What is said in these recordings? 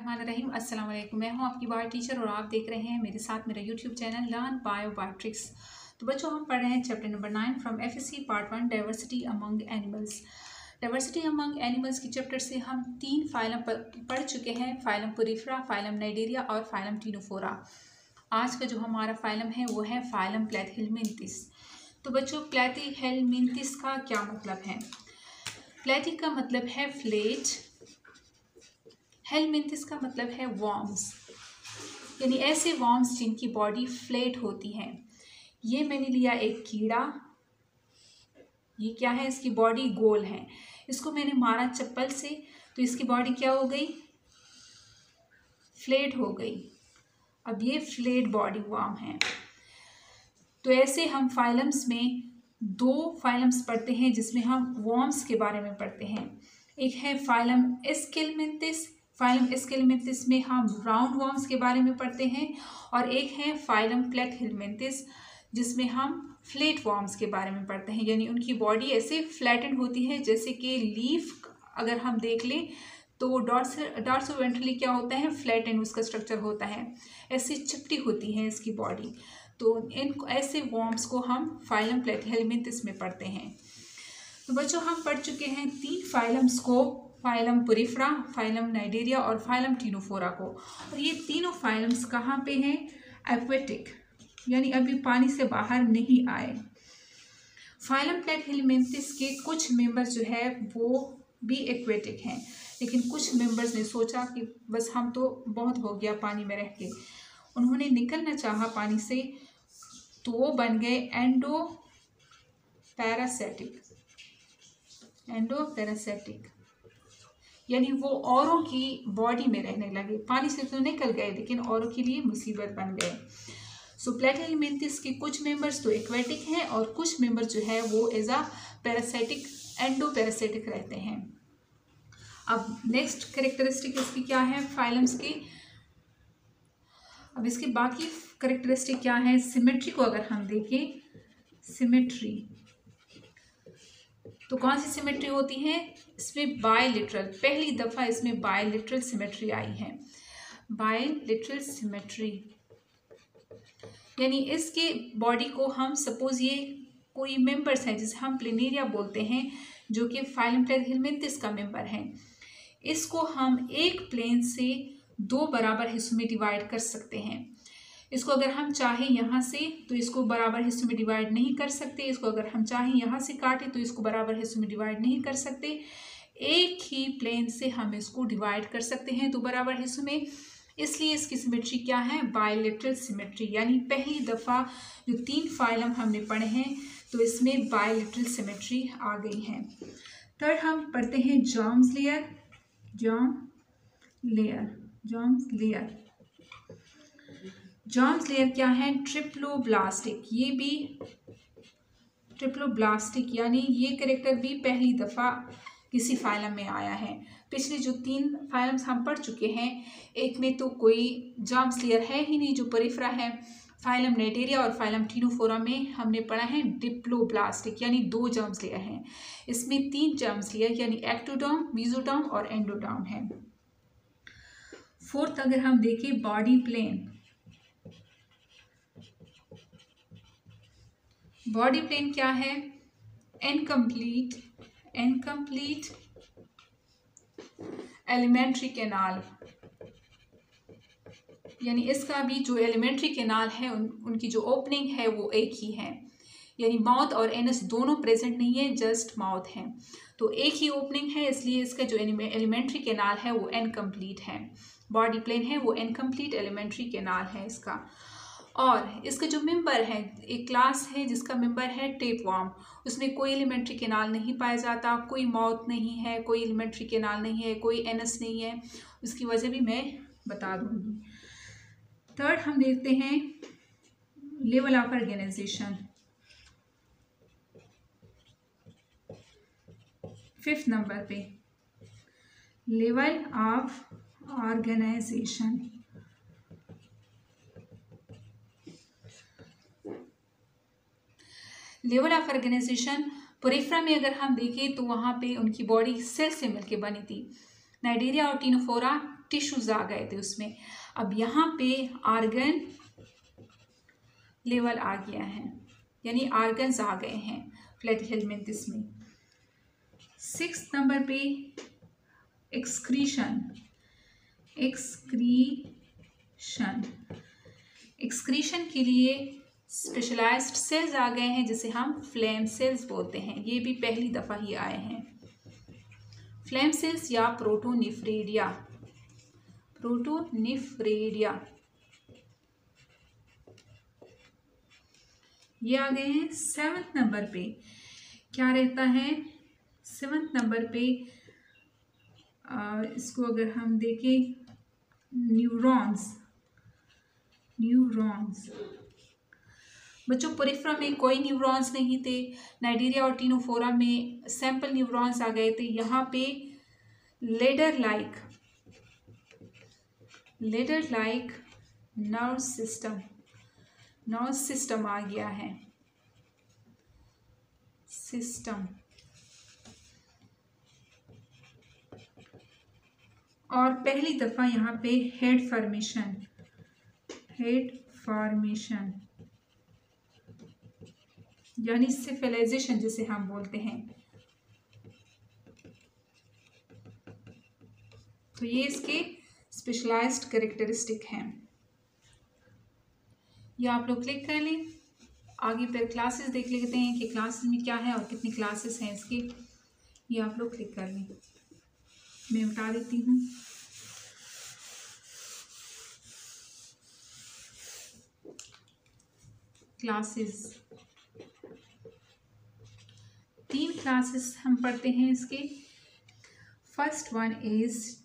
बिस्मिल्लाहिर्रहमानिर्रहीम। अस्सलाम वालेकुम। मैं हूं आपकी बायो टीचर और आप देख रहे हैं मेरे साथ मेरा यूट्यूब चैनल लर्न बायोट्रिक्स। तो बच्चों, हम पढ़ रहे हैं chapter number 9 from FSc part 1 diversity among animals. Diversity among animals की चैप्टर से हम 3 फाइलम पढ़ चुके हैं, फाइलम पोरिफेरा, फाइलम नाइडेरिया और फाइलम टीनोफोरा। आज का जो हमारा फाइलम है वो है फाइलम प्लैथीहेलमिन्थिस। तो बच्चों, प्लैथीहेलमिन्थिस का क्या मतलब है? प्लैथी का मतलब है फ्लेट, हेलमिन्थिस का मतलब है वॉर्म्स, यानी ऐसे वॉर्म्स जिनकी बॉडी फ्लैट होती है। ये मैंने लिया एक कीड़ा, ये क्या है? इसकी बॉडी गोल है। इसको मैंने मारा चप्पल से तो इसकी बॉडी क्या हो गई? फ्लैट हो गई। अब ये फ्लैट बॉडी वॉर्म है। तो ऐसे हम फाइलम्स में 2 फाइलम्स पढ़ते हैं जिसमें हम वॉर्म्स के बारे में पढ़ते हैं। एक है फाइलम एस्केलमिन्थिस। फाइलम एस्केलमिन्थिस में हम राउंड वॉर्म्स के बारे में पढ़ते हैं, और एक है फाइलम प्लैथीहेलमिन्थिस जिसमें हम फ्लैट वॉर्म्स के बारे में पढ़ते हैं, यानी उनकी बॉडी ऐसे फ्लैटेंड होती है जैसे कि लीफ अगर हम देख लें तो डॉर्सोवेंट्रली क्या होता है? फ्लैटेंड उसका स्ट्रक्चर होता है, ऐसे चिपटी होती है इसकी बॉडी। तो इन ऐसे वॉर्म्स को हम फाइलम प्लैथीहेलमिन्थिस में पढ़ते हैं। तो बच्चों, हम पढ़ चुके हैं 3 फाइलम्स को, फाइलम पोरिफेरा, फाइलम नाइडेरिया और फाइलम टीनोफोरा को। और ये तीनों फाइलम्स कहाँ पे हैं? एक्वेटिक, यानी अभी पानी से बाहर नहीं आए। फाइलम प्लैथीहेलमिन्थिस के कुछ मेंबर्स जो है वो भी एक्वेटिक हैं, लेकिन कुछ मेंबर्स ने सोचा कि बस हम तो बहुत हो गया पानी में रह के, उन्होंने निकलना चाहा पानी से, तो वो बन गए एंडोपैरासिटिक, यानी वो औरों की बॉडी में रहने लगे। पानी से तो निकल गए लेकिन औरों के लिए मुसीबत बन गए। सो प्लैथीहेलमिन्थिस के कुछ मेंबर्स तो एक्वेटिक हैं और कुछ मेंबर्स जो है वो एज अ पैरासिटिक, एंडोपैरासिटिक रहते हैं। अब नेक्स्ट कैरेक्टरिस्टिक इसकी क्या है फाइलम्स की? अब इसके बाकी कैरेक्टरिस्टिक क्या है? सिमेट्री को अगर हम देखें, सिमेट्री तो कौन सी सिमेट्री होती है? इसमें बायलिटरल, पहली दफ़ा इसमें बायलिटरल सिमेट्री आई है। बायलिटरल सिमेट्री यानी इसके बॉडी को हम सपोज ये कोई मेंबर्स हैं जिसे हम प्लेनेरिया बोलते हैं, जो कि फाइलम प्लैथीहेलमिन्थिस का मेंबर है। इसको हम एक प्लेन से 2 बराबर हिस्सों में डिवाइड कर सकते हैं। इसको अगर हम चाहें यहाँ से तो इसको बराबर हिस्सों में डिवाइड नहीं कर सकते, इसको अगर हम चाहें यहाँ से काटें तो इसको बराबर हिस्सों में डिवाइड नहीं कर सकते। एक ही प्लेन से हम इसको डिवाइड कर सकते हैं 2 बराबर हिस्सों में, इसलिए इसकी सिमेट्री क्या है? बायलिटरल सिमेट्री। यानी पहली दफ़ा जो 3 फाइलम हमने पढ़े हैं तो इसमें बायलिटरल सिमेट्री आ गई है। थर्ड हम पढ़ते हैं जर्म्स लेयर। जर्म्स लेयर क्या है? ट्रिप्लोब्लास्टिक। ये भी ट्रिप्लोब्लास्टिक, यानी ये कैरेक्टर भी पहली दफ़ा किसी फाइलम में आया है। पिछले जो 3 फाइलम्स हम पढ़ चुके हैं, एक में तो कोई जर्म्स लेयर है ही नहीं जो पोरिफेरा है। फाइलम नाइडेरिया और फाइलम टीनोफोरा में हमने पढ़ा है डिप्लोब्लास्टिक, यानी 2 जर्म्स लेयर हैं। इसमें 3 जर्म्स लेयर यानी एक्टोडर्म, मेसोडर्म और एंडोडर्म है। फोर्थ अगर हम देखें बॉडी प्लेन, बॉडी प्लेन क्या है? इनकम्प्लीट एलिमेंट्री कैनाल, यानी इसका भी जो एलिमेंट्री कैनाल है उनकी जो ओपनिंग है वो एक ही है, यानी माउथ और एनस दोनों प्रेजेंट नहीं है, जस्ट माउथ है। तो एक ही ओपनिंग है, इसलिए इसका जो एलिमेंट्री कैनाल है वो इनकम्प्लीट है। बॉडी प्लेन है वो इनकम्प्लीट एलिमेंट्री कैनाल है इसका। और इसका जो मेंबर है, एक क्लास है जिसका मेंबर है टेपवॉर्म, उसमें कोई एलिमेंट्री कैनाल नहीं पाया जाता, कोई माउथ नहीं है, कोई एलिमेंट्री कैनाल नहीं है, कोई एनस नहीं है। उसकी वजह भी मैं बता दूंगी। थर्ड हम देखते हैं level of organisation. 5th number पे level of organisation. Level of organisation Porifera में अगर हम देखें तो वहाँ पे उनकी बॉडी सेल से मिलकर बनी थी। नाइडेरिया और टीनोफोरा टिश्यूज आ गए थे उसमें। अब यहाँ पे आर्गन लेवल आ गया है, यानी आर्गन्स आ गए हैं फ्लैटी हेलमिंथिस में। 6 नंबर पे एक्सक्रीशन। एक्सक्रीशन के लिए स्पेशलाइज्ड सेल्स आ गए हैं जिसे हम फ्लेम सेल्स बोलते हैं। ये भी पहली दफ़ा ही आए हैं। फ्लेम सेल्स या प्रोटोनिफ्रेडिया। ये आ गए हैं। 7 नंबर पे क्या रहता है? 7 नंबर पे इसको अगर हम देखें, न्यूरॉन्स। बच्चों पेरिफेरा में कोई न्यूरॉन्स नहीं थे। नाइजीरिया और टीनोफोरा में सैंपल न्यूरॉन्स आ गए थे। यहाँ पे लेडर लाइक नर्व सिस्टम आ गया है। और पहली दफ़ा यहाँ पे हेड फॉर्मेशन यानी सिफिलाइजेशन जिसे हम बोलते हैं। तो ये इसके स्पेशलाइज्ड कैरेक्टरिस्टिक हैं। ये आप लोग क्लिक कर लें। आगे फिर क्लासेस देख लेते हैं कि क्लासेस में क्या है और कितनी क्लासेस हैं इसकी। ये आप लोग क्लिक कर लें। मैं बता देती हूँ। क्लासेस 3 क्लासेस हम पढ़ते हैं इसके। First one is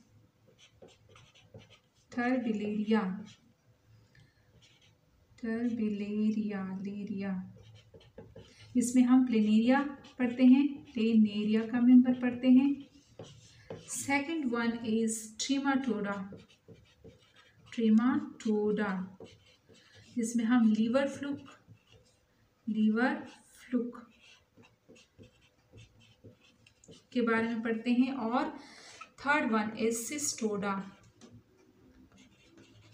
Turbellaria. इसमें हम प्लेनेरिया पढ़ते हैं, प्लेनेरिया का मेंबर पढ़ते हैं। सेकंड वन इज ट्रीमाटोडा, जिसमें हम लीवर फ्लूक के बारे में पढ़ते हैं। और थर्ड वन इज सिस्टोडा,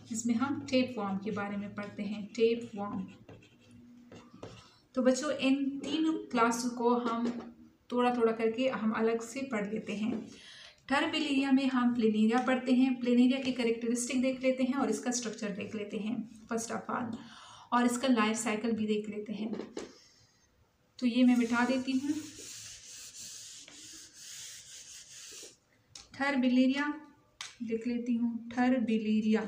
जिसमें हम टेपवॉर्म के बारे में पढ़ते हैं, टेपवॉर्म। तो बच्चों इन 3 क्लासों को हम थोड़ा करके हम अलग से पढ़ लेते हैं। टर्बिलेरिया में हम प्लेनेरिया पढ़ते हैं। प्लेनेरिया के कैरेक्टरिस्टिक देख लेते हैं और इसका स्ट्रक्चर देख लेते हैं फर्स्ट ऑफ ऑल, और इसका लाइफ साइकिल भी देख लेते हैं। तो ये मैं मिटा देती हूँ। टर्बिलेरिया देख लेती हूँ। टर्बिलेरिया,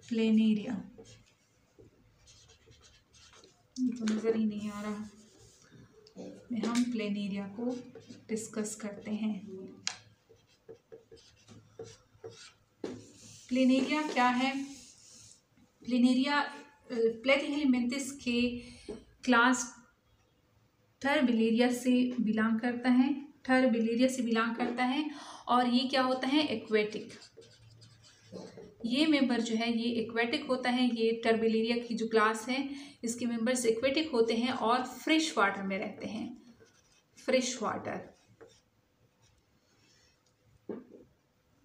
प्लेनेरिया, तो नज़र ही नहीं आ रहा। में हम प्लेनेरिया को डिस्कस करते हैं। प्लेनेरिया क्या है? प्लेनेरिया प्लैटी हेलमिंथिस के क्लास टर्बिलेरिया से बिलोंग करता है। और ये क्या होता है? एक्वेटिक। ये मेंबर जो है ये एक्वेटिक होता है। ये टर्बिलेरिया की जो क्लास है इसके मेंबर्स एक्वेटिक होते हैं और फ्रेश वाटर में रहते हैं। Fresh water.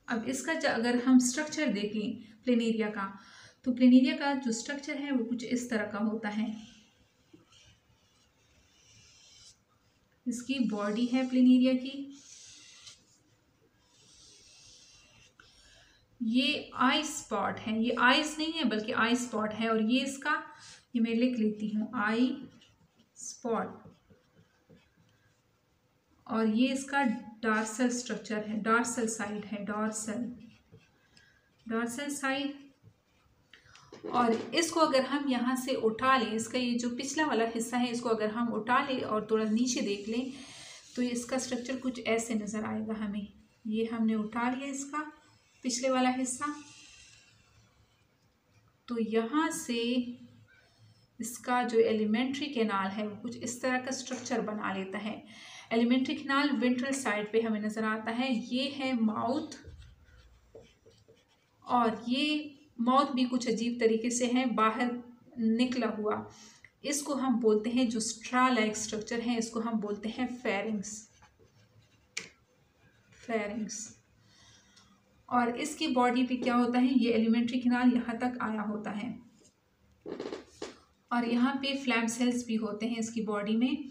अब इसका अगर हम स्ट्रक्चर देखें प्लेनेरिया का, तो प्लेनेरिया का जो स्ट्रक्चर है वो कुछ इस तरह का होता है। इसकी बॉडी है प्लेनेरिया की। ये आई स्पॉट है, ये आईज नहीं है बल्कि आई स्पॉट है। और ये इसका, ये मैं लिख लेती हूँ, आई स्पॉट। और ये इसका डॉर्सल स्ट्रक्चर है, डॉर्सल साइड है, डॉर्सल साइड। और इसको अगर हम यहाँ से उठा लें, इसका ये जो पिछला वाला हिस्सा है इसको अगर हम उठा लें और थोड़ा नीचे देख लें तो इसका स्ट्रक्चर कुछ ऐसे नज़र आएगा हमें। ये हमने उठा लिया इसका पिछले वाला हिस्सा, तो यहाँ से इसका जो एलिमेंट्री कैनाल है वो कुछ इस तरह का स्ट्रक्चर बना लेता है। एलिमेंट्री कैनाल वेंट्रल साइड पे हमें नज़र आता है। ये है माउथ, और ये माउथ भी कुछ अजीब तरीके से है बाहर निकला हुआ। इसको हम बोलते हैं, जो स्ट्रा लाइक स्ट्रक्चर है इसको हम बोलते हैं फेरिंग्स। फेरिंग्स। और इसकी बॉडी पे क्या होता है, ये एलिमेंट्री किनार यहाँ तक आया होता है और यहाँ पे फ्लैम सेल्स भी होते हैं। इसकी बॉडी में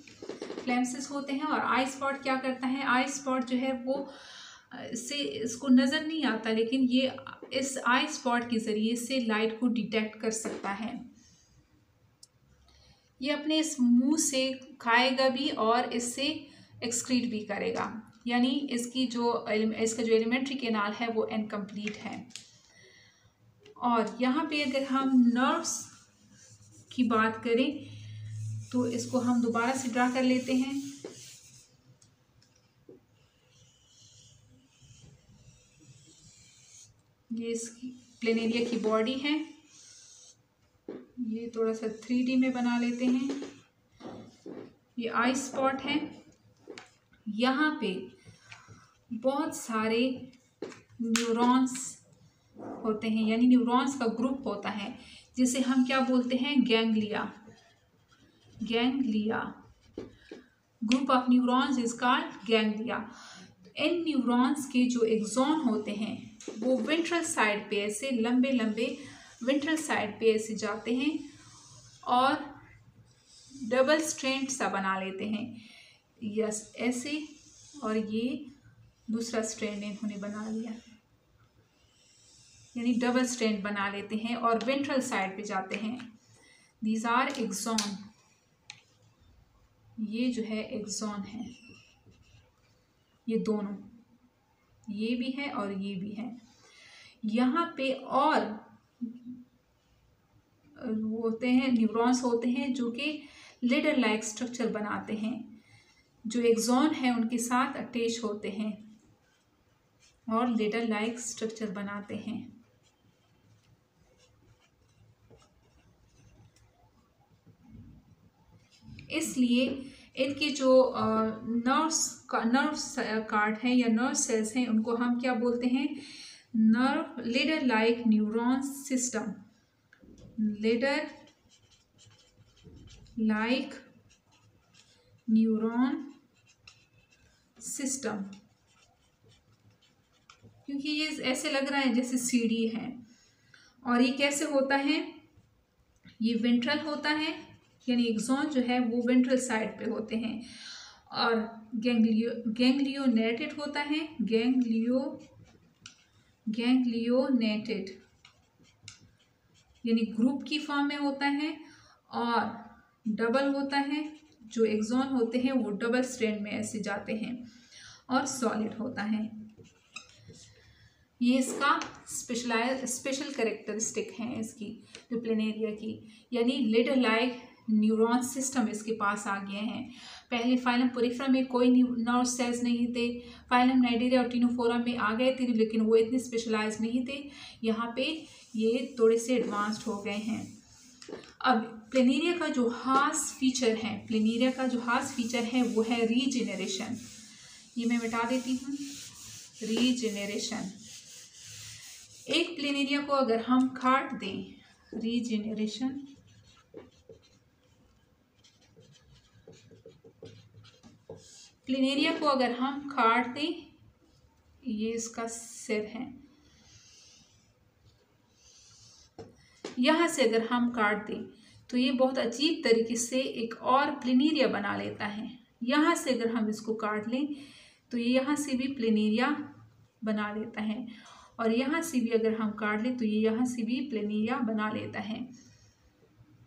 फ्लैम सेल्स होते हैं। और आई स्पॉट क्या करता है, आई स्पॉट जो है वो इससे इसको नज़र नहीं आता, लेकिन ये इस आई स्पॉट के ज़रिए से लाइट को डिटेक्ट कर सकता है। ये अपने इस मुंह से खाएगा भी और इससे एक्सक्रीट भी करेगा, यानी इसका जो एलिमेंट्री कैनाल है वो इनकम्प्लीट है। और यहाँ पे अगर हम नर्व्स की बात करें तो इसको हम दोबारा से ड्रा कर लेते हैं। ये इसकी प्लेनेरिया की बॉडी है। ये थोड़ा सा 3D में बना लेते हैं। ये आई स्पॉट है। यहाँ पे बहुत सारे न्यूरॉन्स होते हैं, यानी न्यूरॉन्स का ग्रुप होता है जिसे हम क्या बोलते हैं, ganglia. Ganglia, group of neurons is called ganglia. In neurons के जो एक्सॉन होते हैं वो वेंट्रल साइड पे ऐसे लंबे लंबे वेंट्रल साइड पे ऐसे जाते हैं और डबल स्ट्रैंड सा बना लेते हैं। यस, ऐसे, और ये दूसरा स्ट्रैंड इन्होंने बना लिया, यानी डबल स्ट्रैंड बना लेते हैं और वेंट्रल साइड पे जाते हैं। These are axon. ये जो है एक्सॉन है, ये दोनों, ये भी है और ये भी है। यहाँ पे और होते हैं न्यूरॉन्स होते हैं जो कि लेडर लाइक स्ट्रक्चर बनाते हैं, जो एक्सॉन है उनके साथ अटैच होते हैं और लेडर लाइक स्ट्रक्चर बनाते हैं। इसलिए इनके जो नर्व कार्ड हैं या नर्व सेल्स हैं उनको हम क्या बोलते हैं, nerve ladder like neuron system. Ladder like neuron system, क्योंकि ये ऐसे लग रहा है जैसे सीढ़ी है। और ये कैसे होता है, ये वेंट्रल होता है, यानी एक्सॉन जो है वो वेंट्रल साइड पे होते हैं। और गैंग्लियोनेटेड होता है, गैंग्लियोनेटेड यानी ग्रुप की फॉर्म में होता है। और डबल होता है, जो एक्सॉन होते हैं वो डबल स्ट्रैंड में ऐसे जाते हैं। और सॉलिड होता है। ये इसका स्पेशल कैरेक्टरिस्टिक है इसकी, जो प्लेनेरिया की, यानी लेडर लाइक न्यूरॉन सिस्टम इसके पास आ गए हैं। पहले फाइलम पोरिफेरा में कोई नर्व सेल्स नहीं थे, फाइलम नाइडेरिया और टिनोफोरा में आ गए थे, लेकिन वो इतने स्पेशलाइज नहीं थे। यहाँ पे ये थोड़े से एडवांस्ड हो गए हैं। अब प्लेनेरिया का जो खास फीचर है, प्लेनेरिया का जो खास फीचर है वो है रीजेनरेशन। ये मैं मिटा देती हूँ। रीजेनरेशन, एक प्लेनेरिया को अगर हम काट दें, रीजेनरेशन, प्लेनेरिया को अगर हम काट दें, ये इसका सिर है, यहाँ से अगर हम काट दें तो ये बहुत अजीब तरीके से एक और प्लेनेरिया बना लेता है। यहाँ से अगर हम इसको काट लें तो ये यहाँ से भी प्लेनेरिया बना लेता है, और यहाँ से भी अगर हम काट लें तो ये यहाँ से भी प्लेनेरिया बना लेता है,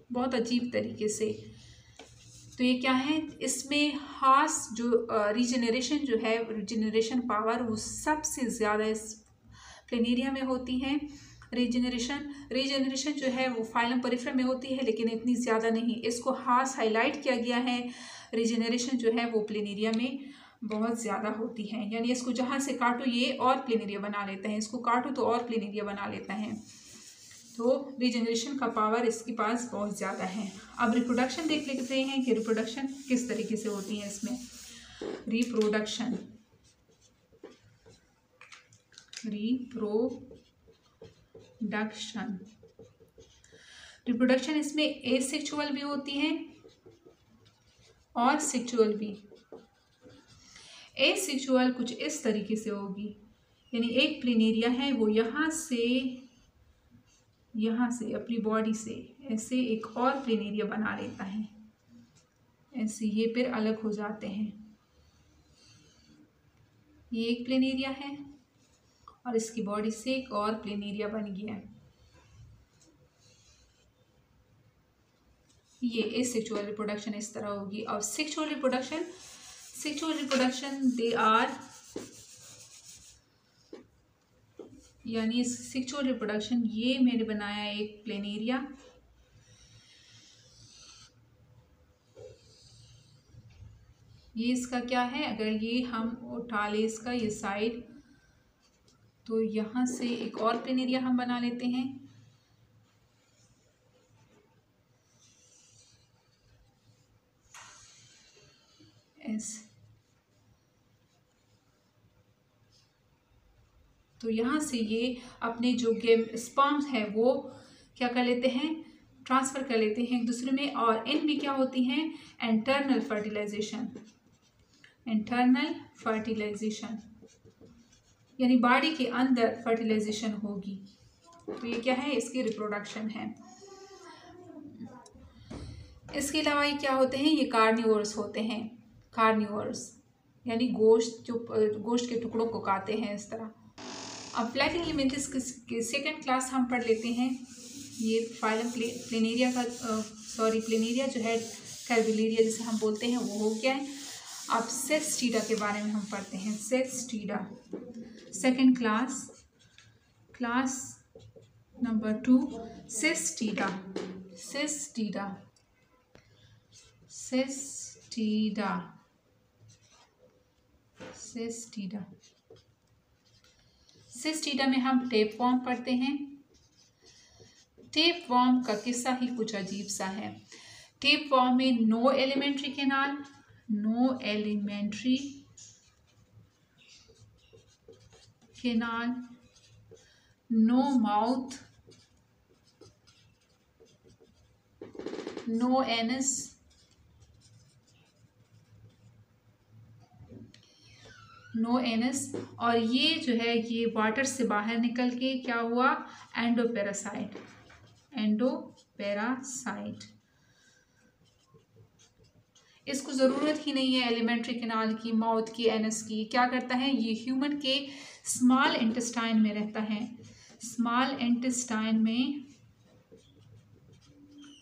बहुत अजीब तरीके से। तो ये क्या है, इसमें खास जो रीजनरेशन जो है, रीजनरेशन पावर वो सबसे ज़्यादा इस प्लेनेरिया में होती है। रीजनरेशन जो है वो फाइलम पोरिफेरा में होती है, लेकिन इतनी ज़्यादा नहीं। इसको खास हाईलाइट किया गया है। रीजनरेशन जो है वो प्लेनेरिया में बहुत ज़्यादा होती है, यानी इसको जहाँ से काटो ये और प्लेनेरिया बना लेता है, इसको काटो तो और प्लेनेरिया बना लेता है। तो रीजनरेशन का पावर इसके पास बहुत ज़्यादा है। अब रिप्रोडक्शन देख लेते हैं कि रिप्रोडक्शन किस तरीके से होती है इसमें। रिप्रोडक्शन रिप्रोडक्शन इसमें एसेक्सुअल भी होती है और सेक्सुअल भी। एसेक्सुअल कुछ इस तरीके से होगी, यानी एक प्लेनेरिया है वो यहाँ से अपनी बॉडी से ऐसे एक और प्लेनेरिया बना लेता है, ऐसे ये फिर अलग हो जाते हैं। ये एक प्लेनेरिया है और इसकी बॉडी से एक और प्लेनेरिया बन गया है। ये एसेक्सुअल रिप्रोडक्शन इस तरह होगी। और सेक्सुअल रिप्रोडक्शन दे आर, यानी सेक्सुअल रिप्रोडक्शन, ये मैंने बनाया एक प्लेनेरिया, ये इसका क्या है, अगर ये हम उठा ले इसका ये साइड, तो यहाँ से एक और प्लेनेरिया हम बना लेते हैं। तो यहाँ से ये अपने जो स्पर्म्स है वो क्या कर लेते हैं, ट्रांसफ़र कर लेते हैं एक दूसरे में। और इनमें क्या होती हैं, इंटरनल फर्टिलाइजेशन, यानी बॉडी के अंदर फर्टिलाइजेशन होगी। तो ये क्या है, इसकी रिप्रोडक्शन है। इसके अलावा ये क्या होते हैं, ये कार्निवोरस होते हैं। कार्निवोरस यानी गोश्त के टुकड़ों को खाते हैं इस तरह। अब फ्लैटिंग हेलमिंथेस की सेकेंड क्लास हम पढ़ लेते हैं। ये फाइलम प्लेनेरिया का प्लेनेरिया जो है कैरबुलेरिया जिसे हम बोलते हैं वो हो गया है। अब सेस्टिडा के बारे में हम पढ़ते हैं। सेस्टिडा सेकेंड क्लास नंबर 2 सेस्टिडा। सिस्टीडा में हम टेप वॉर्म पढ़ते हैं। टेप वॉर्म का किस्सा ही कुछ अजीब सा है। टेप वॉर्म में no alimentary canal, no mouth, no anus, और ये जो है ये वाटर से बाहर निकल के क्या हुआ, एंडोपेरासाइट। इसको ज़रूरत ही नहीं है एलिमेंट्री कैनाल की, माउथ की, एनस की। क्या करता है, ये ह्यूमन के स्मॉल इंटेस्टाइन में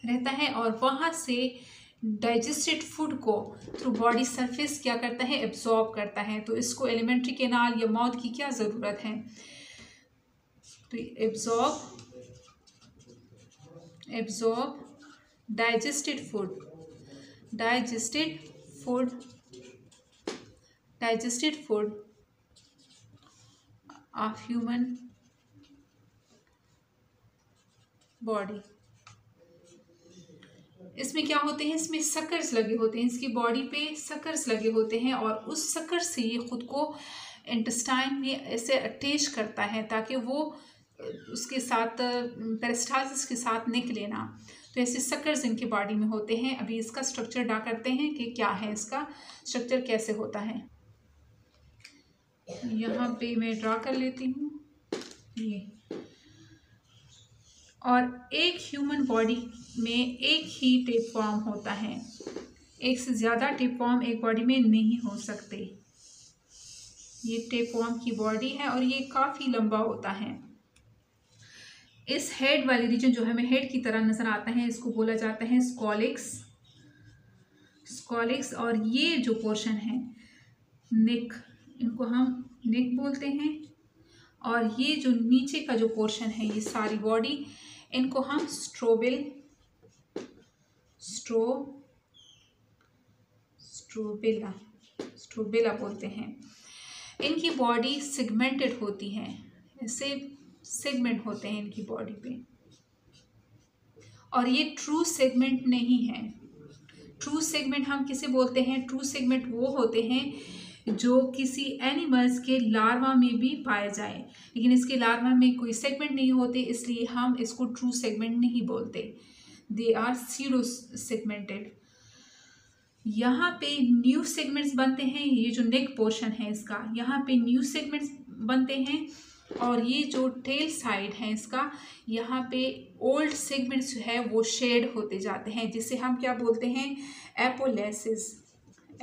रहता है। और वहाँ से डाइजेस्टेड फूड को थ्रू बॉडी सरफेस क्या करता है, एब्जॉर्ब करता है। तो इसको एलिमेंट्री कैनाल या माउथ की क्या ज़रूरत है, तो absorb digested food of human body. इसमें क्या होते हैं, इसमें सकर्स लगे होते हैं, इसकी बॉडी पे सकर्स लगे होते हैं और उस सकर से ये खुद को इंटेस्टाइन में ऐसे अटैच करता है ताकि वो उसके साथ पेरिस्टाल्सिस के साथ निकले ना। तो ऐसे सकर्स इनके बॉडी में होते हैं। अभी इसका स्ट्रक्चर ड्रा करते हैं कि क्या है, इसका स्ट्रक्चर कैसे होता है। यहाँ पे मैं ड्रा कर लेती हूँ ये। और एक ह्यूमन बॉडी में एक ही टेप फॉर्म होता है, एक से ज़्यादा टेप फॉर्म एक बॉडी में नहीं हो सकते। ये टेप फॉर्म की बॉडी है और ये काफ़ी लंबा होता है। इस हेड वाली रीजन जो हमें हेड की तरह नज़र आता है इसको बोला जाता है स्कॉलिक्स। और ये जो पोर्शन है नेक, इनको हम नेक बोलते हैं। और ये जो नीचे का जो पोर्शन है ये सारी बॉडी, इनको हम स्ट्रोबिला बोलते हैं। इनकी बॉडी सेगमेंटेड होती है, ऐसे सेगमेंट होते हैं इनकी बॉडी पे। और ये ट्रू सेगमेंट नहीं है। ट्रू सेगमेंट हम किसे बोलते हैं, ट्रू सेगमेंट वो होते हैं जो किसी एनिमल्स के लार्वा में भी पाए जाए, लेकिन इसके लार्वा में कोई सेगमेंट नहीं होते, इसलिए हम इसको ट्रू सेगमेंट नहीं बोलते। They are pseudo segmented. यहाँ पे न्यू सेगमेंट्स बनते हैं। ये जो नेक पोर्शन है इसका, यहाँ पे न्यू सेगमेंट्स बनते हैं। और ये जो टेल साइड है इसका, यहाँ पे ओल्ड सेगमेंट्स जो है वो शेड होते जाते हैं, जिसे हम क्या बोलते हैं, एपोलेसिस।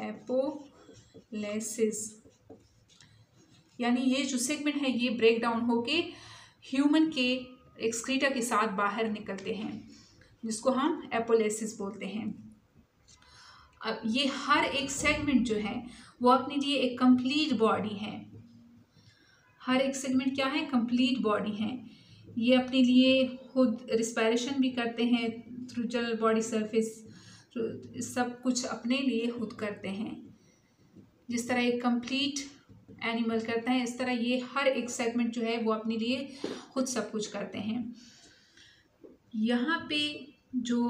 एपोलेसिस यानी ये जो सेगमेंट है ये ब्रेक डाउन होके ह्यूमन के एक्सक्रीटा के साथ बाहर निकलते हैं, जिसको हम एपोलेसिस बोलते हैं। अब ये हर एक सेगमेंट जो है वो अपने लिए एक कंप्लीट बॉडी है। हर एक सेगमेंट क्या है, कंप्लीट बॉडी है। ये अपने लिए खुद रिस्पायरेशन भी करते हैं थ्रू जनरल बॉडी सरफेस, सब कुछ अपने लिए खुद करते हैं। जिस तरह एक कंप्लीट एनिमल करता है, इस तरह ये हर एक सेगमेंट जो है वो अपने लिए खुद सब कुछ करते हैं। यहाँ पे जो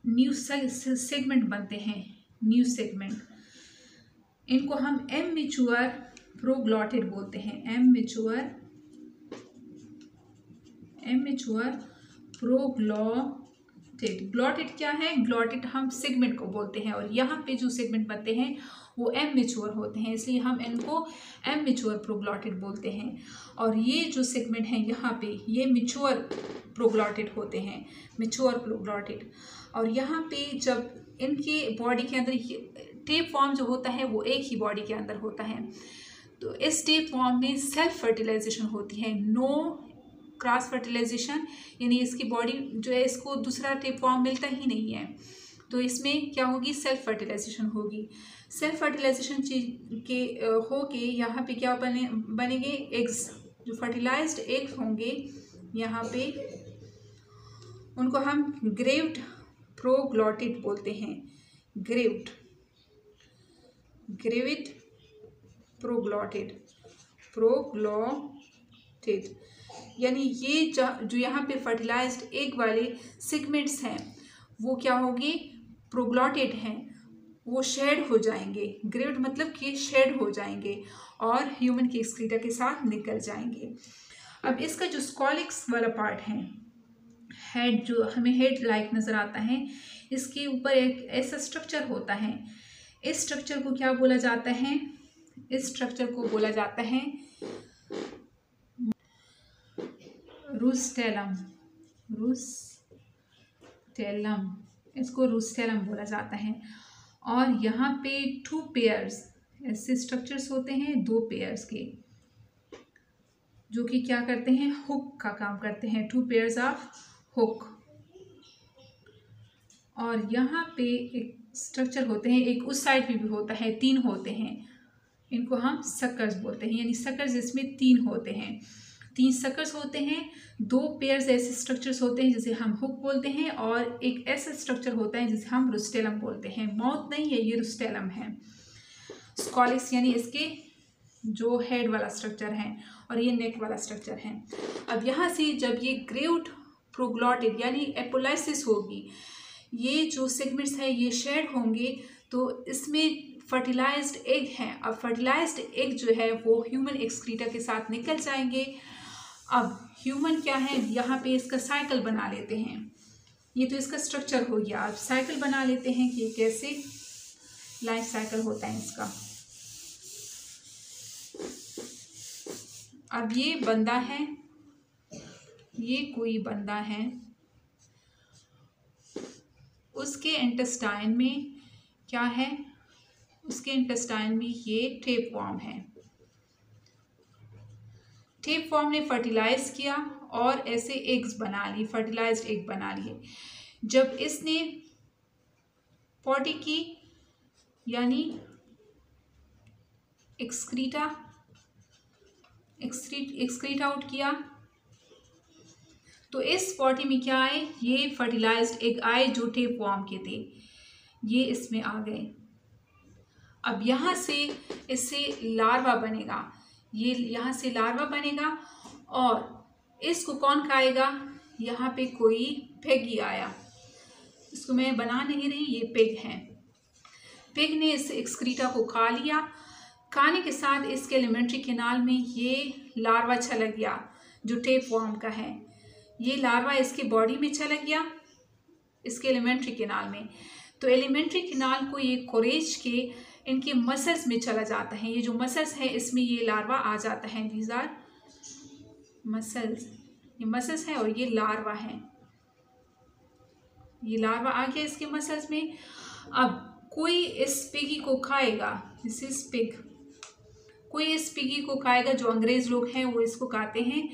न्यू सेगमेंट बनते हैं, न्यू सेगमेंट, इनको हम इमैच्योर प्रोग्लॉटिड बोलते हैं। Immature proglottid. ग्लॉटिड क्या है, ग्लॉटिड हम सेगमेंट को बोलते हैं, और यहाँ पे जो सेगमेंट बनते हैं वो इमैच्योर होते हैं, इसलिए हम इनको इमैच्योर प्रोग्लॉटिड बोलते हैं। और ये जो सेगमेंट है यहाँ पे, ये मैच्योर प्रोग्लॉटिड होते हैं, मैच्योर प्रोग्लॉटिड। और यहाँ पे जब इनके बॉडी के अंदर टेप फॉर्म जो होता है वो एक ही बॉडी के अंदर होता है, तो इस टेप फॉर्म में सेल्फ फर्टिलाइजेशन होती है, नो क्रॉस फर्टिलाइजेशन, यानी इसकी बॉडी जो है इसको दूसरा टेप फॉर्म मिलता ही नहीं है, तो इसमें क्या होगी, सेल्फ फर्टिलाइजेशन होगी। सेल्फ फर्टिलाइजेशन के होके यहाँ पे क्या बनेंगे, एग्स, जो फर्टिलाइज्ड एग्स होंगे यहाँ पे, उनको हम ग्रेव्ड प्रोग्लॉटिड बोलते हैं। ग्रेव्ड प्रोग्लॉटिड यानी ये जो यहाँ पे फर्टिलाइज्ड एग वाले सेगमेंट्स हैं वो क्या होंगे, प्रोग्लॉटिड हैं, वो शेड हो जाएंगे। ग्रेव्ड मतलब कि शेड हो जाएंगे और ह्यूमन के एक्सक्रीटा के साथ निकल जाएंगे। अब इसका जो स्कॉलिक्स वाला पार्ट है, हेड जो हमें हेड लाइक नज़र आता है, इसके ऊपर एक ऐसा स्ट्रक्चर होता है। इस स्ट्रक्चर को क्या बोला जाता है, इस स्ट्रक्चर को बोला जाता है रूस्टेलम। इसको रूस्टेलम बोला जाता है। और यहाँ पे 2 पेयर्स ऐसे स्ट्रक्चर्स होते हैं, 2 पेयर्स के, जो कि क्या करते हैं, हुक का काम करते हैं, 2 पेयर्स ऑफ हुक। और यहाँ पे एक स्ट्रक्चर होते हैं, एक उस साइड पे भी होता है, 3 होते हैं, इनको हम सकर्स बोलते हैं, यानी सकर्स इसमें 3 होते हैं, 3 सकर्स होते हैं। 2 पेयर्स ऐसे स्ट्रक्चर्स होते हैं जिसे हम हुक बोलते हैं, और एक ऐसा स्ट्रक्चर होता है जिसे हम रूस्टेलम बोलते हैं। माउथ नहीं है, ये रूस्टेलम है। स्कॉलिक्स यानी इसके जो हेड वाला स्ट्रक्चर है, और ये नेक वाला स्ट्रक्चर है। अब यहाँ से जब ये ग्रेव्ड प्रोग्लॉटिड यानी एपोलाइसिस होगी, ये जो सेगमेंट्स हैं ये शेड होंगे, तो इसमें फर्टिलाइज्ड एग हैं। अब फर्टिलाइज्ड एग जो है वो ह्यूमन एक्सक्रीटा के साथ निकल जाएंगे। अब ह्यूमन क्या है, यहाँ पे इसका साइकिल बना लेते हैं। ये तो इसका स्ट्रक्चर हो गया। अब साइकिल बना लेते हैं कि कैसे लाइफ साइकिल होता है इसका। अब ये बंदा है, ये कोई बंदा है, उसके इंटेस्टाइन में क्या है, उसके इंटेस्टाइन में ये टेप फॉर्म है। टेप फॉर्म ने फर्टिलाइज किया और ऐसे एग्स बना ली, फर्टिलाइज्ड एग बना लिए। जब इसने पॉटी की यानी एक्सक्रीट आउट किया, तो इस पॉटी में क्या आए, ये फर्टिलाइज्ड एग आए जो टेप फॉर्म के थे, ये इसमें आ गए। अब यहाँ से इससे लार्वा बनेगा, ये यहाँ से लार्वा बनेगा, और इसको कौन खाएगा, यहाँ पे कोई पिग आया, इसको मैं बना नहीं रही, ये पिग है। पिग ने इस एक्सक्रीटा को खा लिया। खाने के साथ इसके एलिमेंट्री कैनाल में ये लार्वा चला गया जो टेप फॉर्म का है। ये लार्वा इसके बॉडी में चला गया, इसके एलिमेंट्री कैनाल में। तो एलिमेंट्री कैनाल को ये कोरेज के इनके मसल्स में चला जाता है। ये जो मसल्स है इसमें ये लार्वा आ जाता है। दीज आर मसल्स, ये मसल्स है और ये लार्वा है। ये लार्वा आ गया इसके मसल्स में। अब कोई इस पिगी को खाएगा, दिस इज पिग, कोई इस पिगी को खाएगा, जो अंग्रेज लोग हैं वो इसको खाते हैं।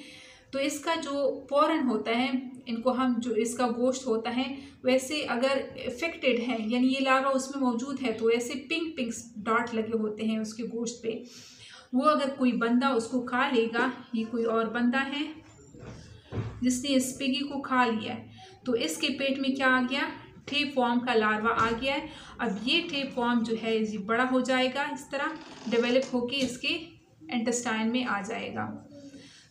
तो इसका जो पोरन होता है, इनको हम जो इसका गोश्त होता है, वैसे अगर इफेक्टेड है यानी ये लार्वा उसमें मौजूद है तो ऐसे पिंक पिंक डॉट लगे होते हैं उसके गोश्त पे। वो अगर कोई बंदा उसको खा लेगा, ये कोई और बंदा है जिसने इस पिगी को खा लिया है, तो इसके पेट में क्या आ गया, टेप वॉर्म का लार्वा आ गया है। अब ये टेप वॉर्म जो है ये बड़ा हो जाएगा, इस तरह डेवलप होके इसके इंटेस्टाइन में आ जाएगा।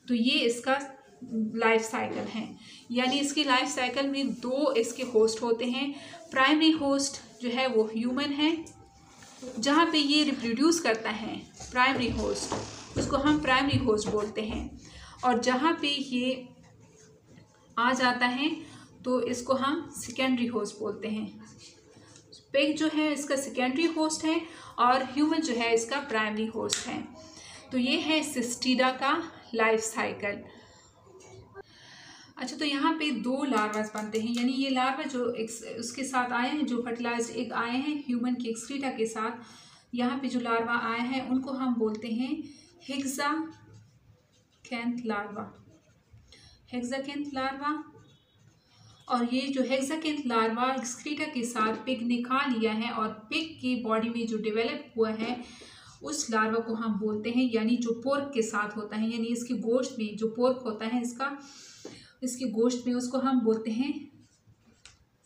तो ये इसका लाइफ साइकिल है। यानी इसकी लाइफ साइकिल में दो इसके होस्ट होते हैं। प्राइमरी होस्ट जो है वो ह्यूमन है, जहाँ पे ये रिप्रोड्यूस करता है, प्राइमरी होस्ट, उसको हम प्राइमरी होस्ट बोलते हैं। और जहाँ पे ये आ जाता है तो इसको हम सेकेंडरी होस्ट बोलते हैं। पिग जो है इसका सेकेंडरी होस्ट है और ह्यूमन जो है इसका प्राइमरी होस्ट है। तो ये है सिस्टीडा का लाइफ साइकिल। अच्छा, तो यहाँ पे दो लार्वास बनते हैं, यानी ये लार्वा जो उसके साथ आए हैं, जो फर्टिलाइज्ड एग आए हैं ह्यूमन के एक्सक्रीटा के साथ, यहाँ पे जो लार्वा आए हैं उनको हम बोलते हैं हेक्साकैंथ लार्वा, हेक्साकैंथ लार्वा। और ये जो हेक्साकैंथ लार्वा एक्सक्रीटा के साथ पिग ने खा लिया है और पिग की बॉडी में जो डेवलप हुआ है उस लार्वा को हम बोलते हैं, यानी जो पोर्क के साथ होता है, यानी इसके गोश्त में जो पोर्क होता है इसके गोश्त में, उसको हम बोलते हैं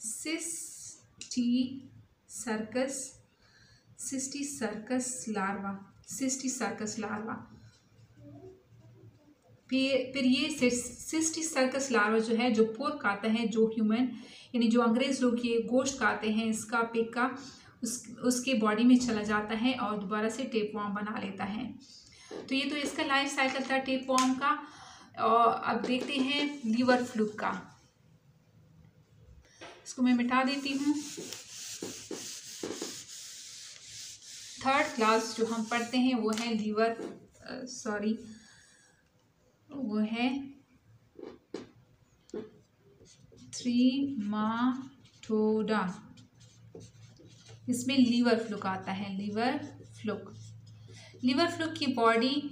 सिस्टीसर्कस लार्वा, सिस्टीसर्कस लार्वा। फिर ये सिस्टीसर्कस लार्वा जो है, जो पोर्क खाता है, जो ह्यूमन यानी जो अंग्रेज लोग ये गोश्त खाते हैं इसका, पिग का, उसके बॉडी में चला जाता है और दोबारा से टेप वॉर्म बना लेता है। तो ये तो इसका लाइफ साइकिल था टेप वॉर्म का। और अब देखते हैं लीवर फ्लूक का। इसको मैं मिटा देती हूँ। थर्ड क्लास जो हम पढ़ते हैं वो है वो है ट्रीमाटोडा। इसमें लीवर फ्लूक आता है, लीवर फ्लूक की बॉडी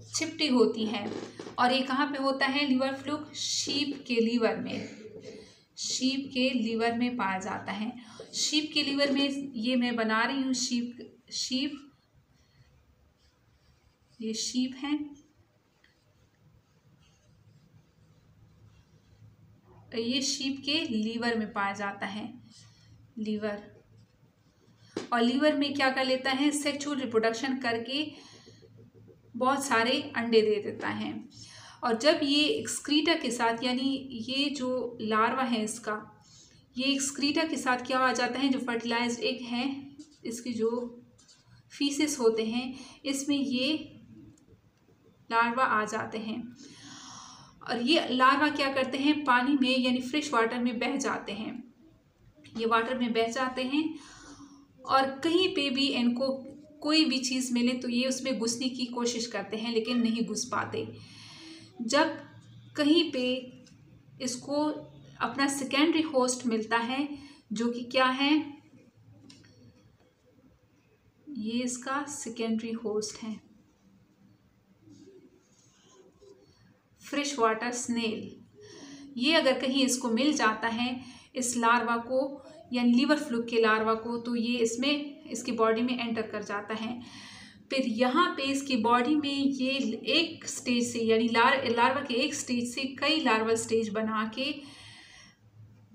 चिपटी होती है। और ये कहाँ पे होता है लीवर फ्लूक? शीप के लीवर में पाया जाता है। शीप के लीवर में ये मैं बना रही हूँ शीप, ये शीप है, ये शीप के लीवर में पाया जाता है, लीवर। और लीवर में क्या कर लेता है, सेक्सुअल रिप्रोडक्शन करके बहुत सारे अंडे दे देता है। और जब ये एक्सक्रीटा के साथ, यानी ये जो लार्वा है इसका, ये एक्सक्रीटा के साथ क्या आ जाता है, जो फर्टिलाइज्ड एग है, इसके जो फीसेस होते हैं इसमें ये लार्वा आ जाते हैं। और ये लार्वा क्या करते हैं, पानी में यानी फ्रेश वाटर में बह जाते हैं। ये वाटर में बह जाते हैं और कहीं पे भी इनको कोई भी चीज़ मिले तो ये उसमें घुसने की कोशिश करते हैं, लेकिन नहीं घुस पाते। जब कहीं पे इसको अपना सेकेंडरी होस्ट मिलता है, जो कि क्या है, ये इसका सेकेंडरी होस्ट है, फ्रेश वाटर स्नेल। ये अगर कहीं इसको मिल जाता है इस लार्वा को, यानी लीवर फ्लूक के लार्वा को, तो ये इसकी बॉडी में एंटर कर जाता है। फिर यहाँ पे इसकी बॉडी में ये एक स्टेज से, यानी लार्वा के एक स्टेज से कई लार्वल स्टेज बना के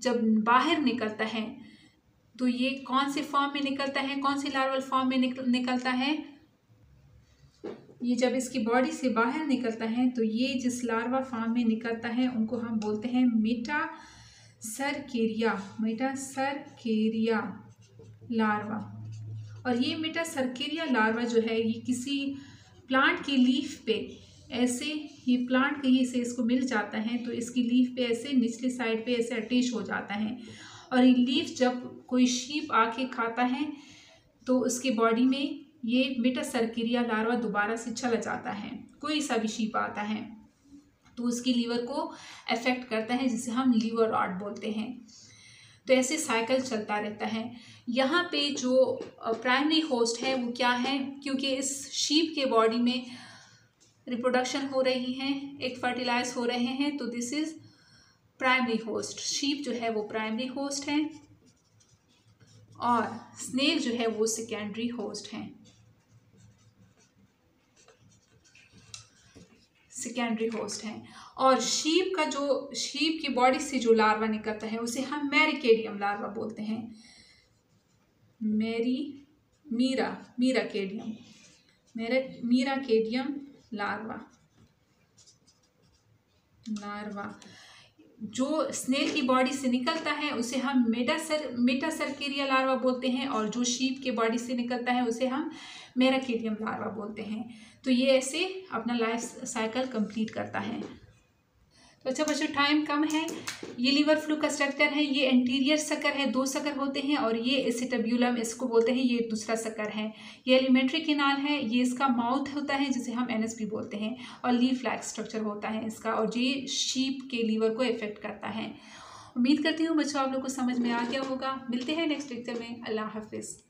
जब बाहर निकलता है, तो ये कौन से फॉर्म में निकलता है, कौन से लार्वल फॉर्म में निकलता है, ये जब इसकी बॉडी से बाहर निकलता है तो ये जिस लार्वा फॉर्म में निकलता है उनको हम बोलते हैं मेटासर्केरिया लार्वा। और ये मेटासर्केरिया लार्वा जो है, ये किसी प्लांट की लीफ पे ऐसे, ये प्लांट कहीं से इसको मिल जाता है तो इसकी लीफ पे ऐसे निचली साइड पे ऐसे अटैच हो जाता है और ये लीफ जब कोई शीप आके खाता है तो उसके बॉडी में ये मेटासर्किरिया लार्वा दोबारा से चला जाता है। कोई सा भी शीप आता है तो उसकी लीवर को अफेक्ट करता है, जिसे हम लीवर रॉट बोलते हैं। तो ऐसे साइकिल चलता रहता है। यहाँ पे जो प्राइमरी होस्ट है वो क्या है, क्योंकि इस शीप के बॉडी में रिप्रोडक्शन हो रही है, एक फर्टिलाइज हो रहे हैं, तो this is primary host. Sheep जो है वो प्राइमरी होस्ट है और स्नेक जो है वो सेकेंडरी होस्ट है, सेकेंडरी होस्ट है। और शीप का जो शीप की बॉडी से जो लार्वा निकलता है उसे हम मेरिकेडियम लार्वा बोलते हैं। मीराकेडियम लार्वा। जो स्नेल की बॉडी से निकलता है उसे हम मेटासर्किरिया लार्वा बोलते हैं और जो शीप के बॉडी से निकलता है उसे हम मेराकेडियम लार्वा बोलते हैं। तो ये ऐसे अपना लाइफ साइकिल कंप्लीट करता है। तो अच्छा बच्चों, टाइम कम है। ये लीवर फ्लू का स्ट्रक्चर है। ये एंटीरियर सकर है, 2 सकर होते हैं और ये एसिटाब्यूलम इसको बोलते हैं, ये दूसरा सकर है। ये एलिमेंट्री कैनाल है, ये इसका माउथ होता है जिसे हम एनएसपी बोलते हैं और लीफ लाइक स्ट्रक्चर होता है इसका, और ये शीप के लीवर को इफेक्ट करता है। उम्मीद करती हूँ बच्चों आप लोग को समझ में आ गया होगा। मिलते हैं नेक्स्ट लेक्चर में। अल्लाह हाफिज़।